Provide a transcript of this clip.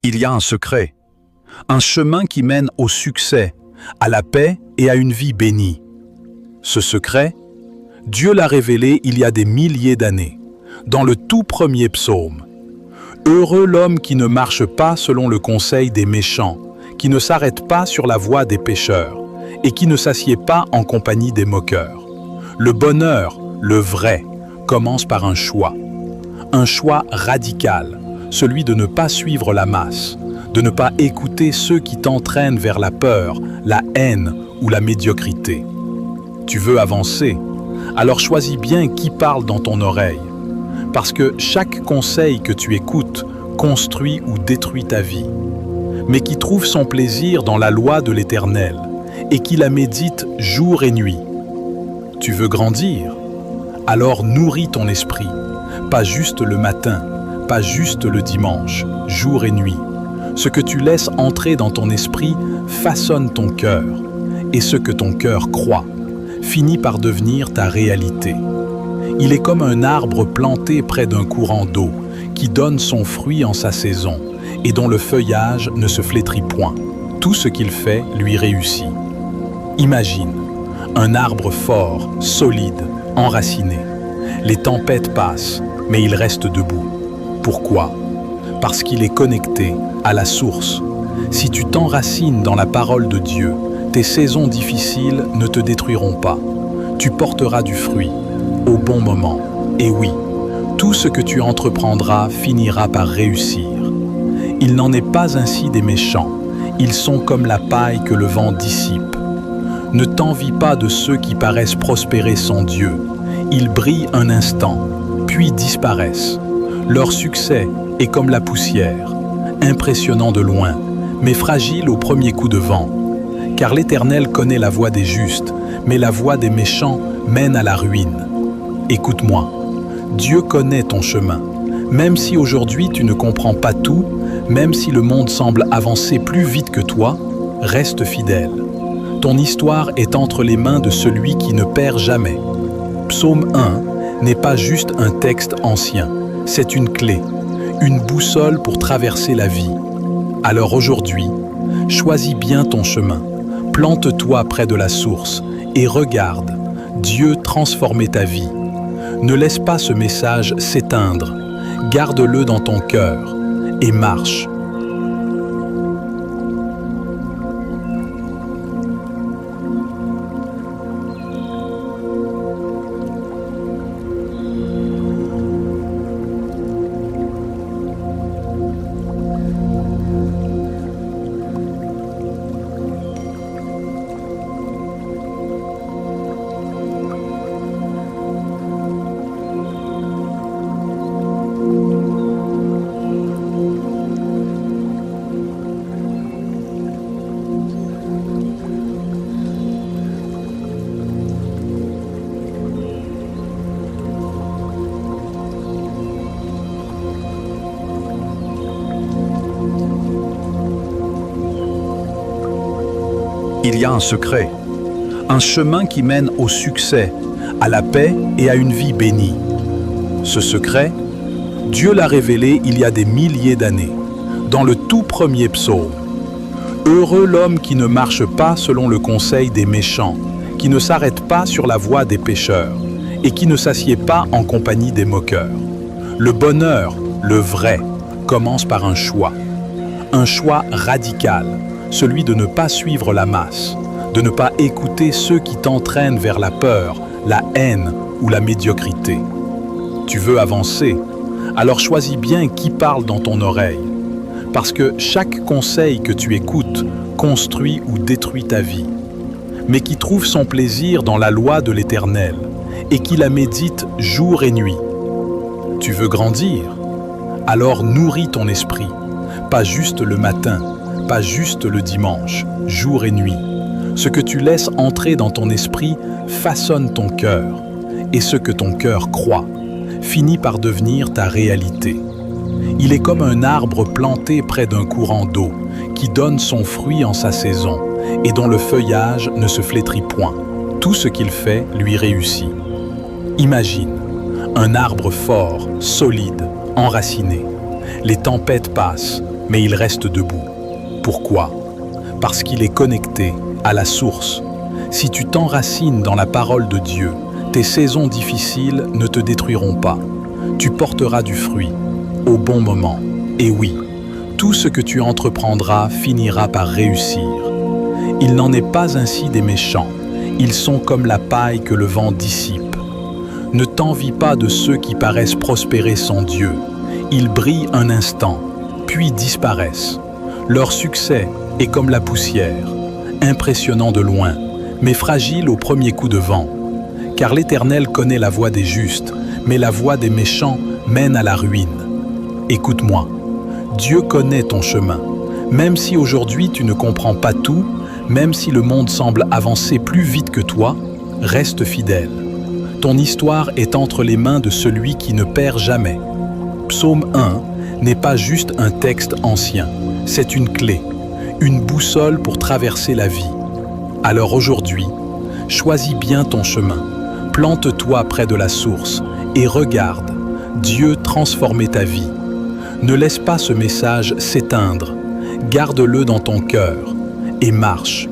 Il y a un secret, un chemin qui mène au succès, à la paix et à une vie bénie. Ce secret, Dieu l'a révélé il y a des milliers d'années, dans le tout premier psaume. Heureux l'homme qui ne marche pas selon le conseil des méchants, qui ne s'arrête pas sur la voie des pécheurs, et qui ne s'assied pas en compagnie des moqueurs. Le bonheur, le vrai, commence par un choix radical, celui de ne pas suivre la masse, de ne pas écouter ceux qui t'entraînent vers la peur, la haine ou la médiocrité. Tu veux avancer? Alors choisis bien qui parle dans ton oreille, parce que chaque conseil que tu écoutes construit ou détruit ta vie, mais qui trouve son plaisir dans la loi de l'Éternel et qui la médite jour et nuit. Tu veux grandir? Alors nourris ton esprit, pas juste le matin, pas juste le dimanche, jour et nuit. Ce que tu laisses entrer dans ton esprit façonne ton cœur, et ce que ton cœur croit finit par devenir ta réalité. Il est comme un arbre planté près d'un courant d'eau, qui donne son fruit en sa saison, et dont le feuillage ne se flétrit point. Tout ce qu'il fait lui réussit. Imagine un arbre fort, solide, enraciné. Les tempêtes passent, mais il reste debout. Pourquoi? Parce qu'il est connecté à la source. Si tu t'enracines dans la parole de Dieu, tes saisons difficiles ne te détruiront pas. Tu porteras du fruit, au bon moment. Et oui, tout ce que tu entreprendras finira par réussir. Il n'en est pas ainsi des méchants. Ils sont comme la paille que le vent dissipe. Ne t'envie pas de ceux qui paraissent prospérer sans Dieu. Ils brillent un instant, puis disparaissent. Leur succès est comme la poussière, impressionnant de loin, mais fragile au premier coup de vent. Car l'Éternel connaît la voie des justes, mais la voie des méchants mène à la ruine. Écoute-moi, Dieu connaît ton chemin. Même si aujourd'hui tu ne comprends pas tout, même si le monde semble avancer plus vite que toi, reste fidèle. Ton histoire est entre les mains de celui qui ne perd jamais. Psaume 1 n'est pas juste un texte ancien, c'est une clé, une boussole pour traverser la vie. Alors aujourd'hui, choisis bien ton chemin, plante-toi près de la source et regarde Dieu transformer ta vie. Ne laisse pas ce message s'éteindre, garde-le dans ton cœur et marche. Il y a un secret, un chemin qui mène au succès, à la paix et à une vie bénie. Ce secret, Dieu l'a révélé il y a des milliers d'années, dans le tout premier psaume. Heureux l'homme qui ne marche pas selon le conseil des méchants, qui ne s'arrête pas sur la voie des pécheurs, et qui ne s'assied pas en compagnie des moqueurs. Le bonheur, le vrai, commence par un choix radical, celui de ne pas suivre la masse, de ne pas écouter ceux qui t'entraînent vers la peur, la haine ou la médiocrité. Tu veux avancer? Alors choisis bien qui parle dans ton oreille, parce que chaque conseil que tu écoutes construit ou détruit ta vie, mais qui trouve son plaisir dans la loi de l'Éternel et qui la médite jour et nuit. Tu veux grandir? Alors nourris ton esprit, pas juste le matin, pas juste le dimanche, jour et nuit. Ce que tu laisses entrer dans ton esprit façonne ton cœur, et ce que ton cœur croit finit par devenir ta réalité. Il est comme un arbre planté près d'un courant d'eau, qui donne son fruit en sa saison, et dont le feuillage ne se flétrit point. Tout ce qu'il fait lui réussit. Imagine un arbre fort, solide, enraciné. Les tempêtes passent, mais il reste debout. Pourquoi? Parce qu'il est connecté à la source. Si tu t'enracines dans la parole de Dieu, tes saisons difficiles ne te détruiront pas. Tu porteras du fruit, au bon moment. Et oui, tout ce que tu entreprendras finira par réussir. Il n'en est pas ainsi des méchants. Ils sont comme la paille que le vent dissipe. Ne t'envie pas de ceux qui paraissent prospérer sans Dieu. Ils brillent un instant, puis disparaissent. Leur succès est comme la poussière, impressionnant de loin, mais fragile au premier coup de vent. Car l'Éternel connaît la voie des justes, mais la voie des méchants mène à la ruine. Écoute-moi, Dieu connaît ton chemin. Même si aujourd'hui tu ne comprends pas tout, même si le monde semble avancer plus vite que toi, reste fidèle. Ton histoire est entre les mains de celui qui ne perd jamais. Psaume 1 n'est pas juste un texte ancien, c'est une clé, une boussole pour traverser la vie. Alors aujourd'hui, choisis bien ton chemin, plante-toi près de la source et regarde, Dieu transformer ta vie. Ne laisse pas ce message s'éteindre, garde-le dans ton cœur et marche